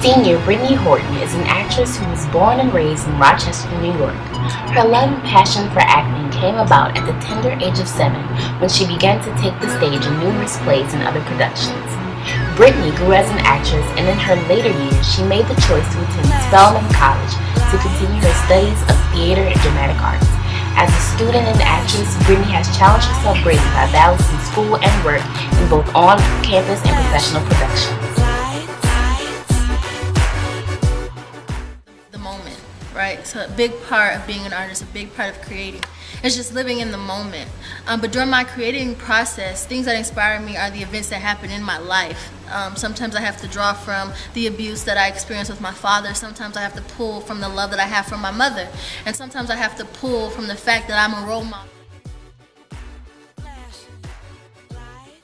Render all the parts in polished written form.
Senior Britny Horton is an actress who was born and raised in Rochester, New York. Her love and passion for acting came about at the tender age of 7 when she began to take the stage in numerous plays and other productions. Britny grew as an actress, and in her later years she made the choice to attend Spelman College to continue her studies of theater and dramatic arts. As a student and actress, Britny has challenged herself greatly by balancing school and work in both on-campus and professional productions. Right, so a big part of being an artist, a big part of creating, is just living in the moment. But during my creating process, things that inspire me are the events that happen in my life. Sometimes I have to draw from the abuse that I experienced with my father. Sometimes I have to pull from the love that I have from my mother. And sometimes I have to pull from the fact that I'm a role model.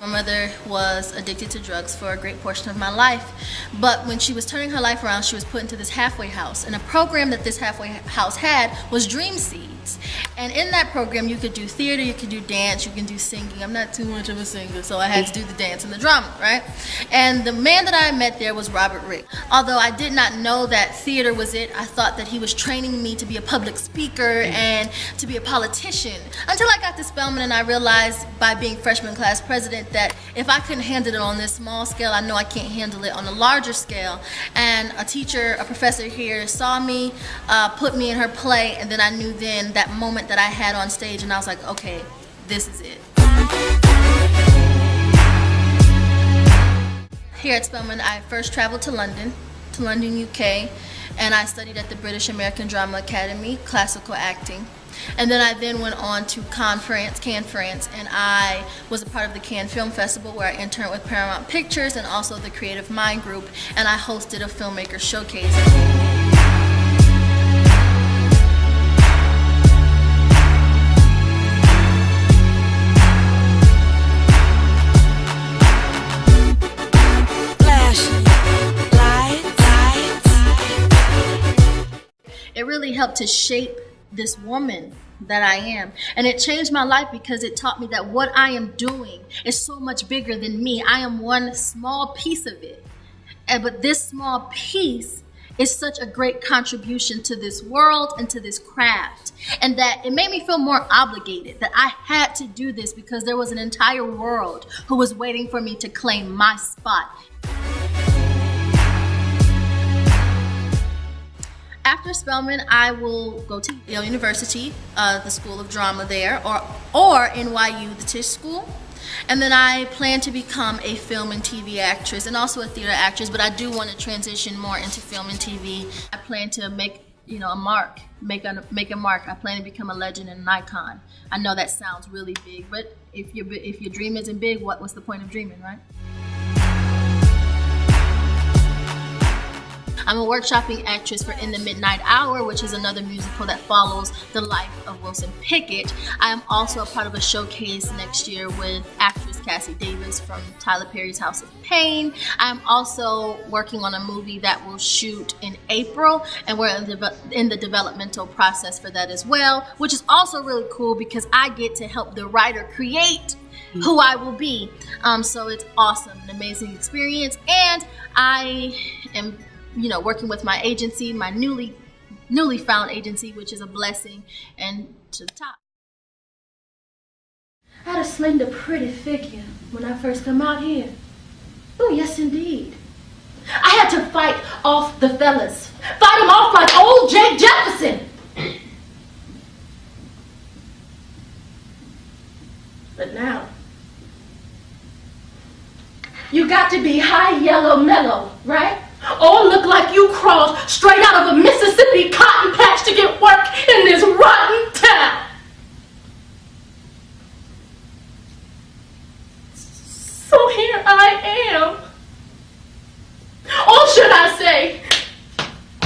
My mother was addicted to drugs for a great portion of my life, but when she was turning her life around, she was put into this halfway house, and a program that this halfway house had was Dream Seeds. And in that program you could do theater, you could do dance, you can do singing. I'm not too much of a singer, so I had to do the dance and the drama, right? And the man that I met there was Robert Rick. Although I did not know that theater was it, I thought that he was training me to be a public speaker and to be a politician, until I got to Spelman and I realized by being freshman class president that if I couldn't handle it on this small scale, I know I can't handle it on a larger scale. And a teacher, a professor here saw me, put me in her play, and then I knew then that moment that I had on stage, and I was like, okay, this is it. Here at Spelman, I first traveled to London, UK, and I studied at the British American Drama Academy, classical acting. And then I went on to Cannes, France, and I was a part of the Cannes Film Festival where I interned with Paramount Pictures and also the Creative Mind Group, and I hosted a filmmaker showcase. It really helped to shape this woman that I am, and it changed my life because it taught me that what I am doing is so much bigger than me. I am one small piece of it, but this small piece is such a great contribution to this world and to this craft, and that it made me feel more obligated that I had to do this because there was an entire world who was waiting for me to claim my spot. After Spelman, I will go to Yale University, the School of Drama there, or NYU, the Tisch School. And then I plan to become a film and TV actress and also a theater actress, but I do want to transition more into film and TV. I plan to make a mark, make a mark. I plan to become a legend and an icon. I know that sounds really big, but if your dream isn't big, what's the point of dreaming, right? I'm a workshopping actress for In the Midnight Hour, which is another musical that follows the life of Wilson Pickett. I am also a part of a showcase next year with actress Cassie Davis from Tyler Perry's House of Pain. I'm also working on a movie that will shoot in April, and we're in the developmental process for that as well, which is also really cool because I get to help the writer create who I will be. So it's awesome, an amazing experience, and I am working with my agency, my newly found agency, which is a blessing, and to the top. I had a slender, pretty figure when I first come out here. Oh, yes, indeed. I had to fight off the fellas. Fight them off like old Jake Jefferson. But now, you got to be high yellow mellow, right? Or look like you crawled straight out of a Mississippi cotton patch to get work in this rotten town. So here I am. Or should I say,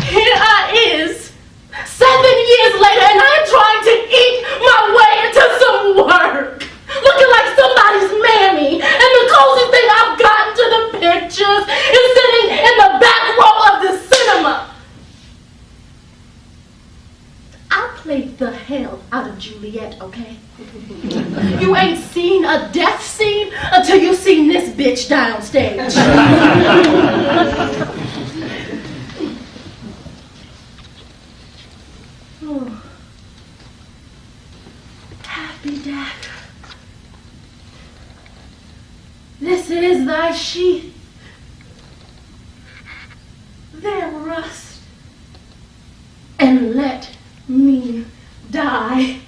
here I is, 7 years later, and I'm trying to eat my way into some work. Looking like somebody's mammy, and the closest thing I've gotten to the pictures is sitting in the back row of the cinema. I played the hell out of Juliet, okay? You ain't seen a death scene until you've seen this bitch downstage. Oh. Happy dagger. This is thy sheath. There rust, and let me die.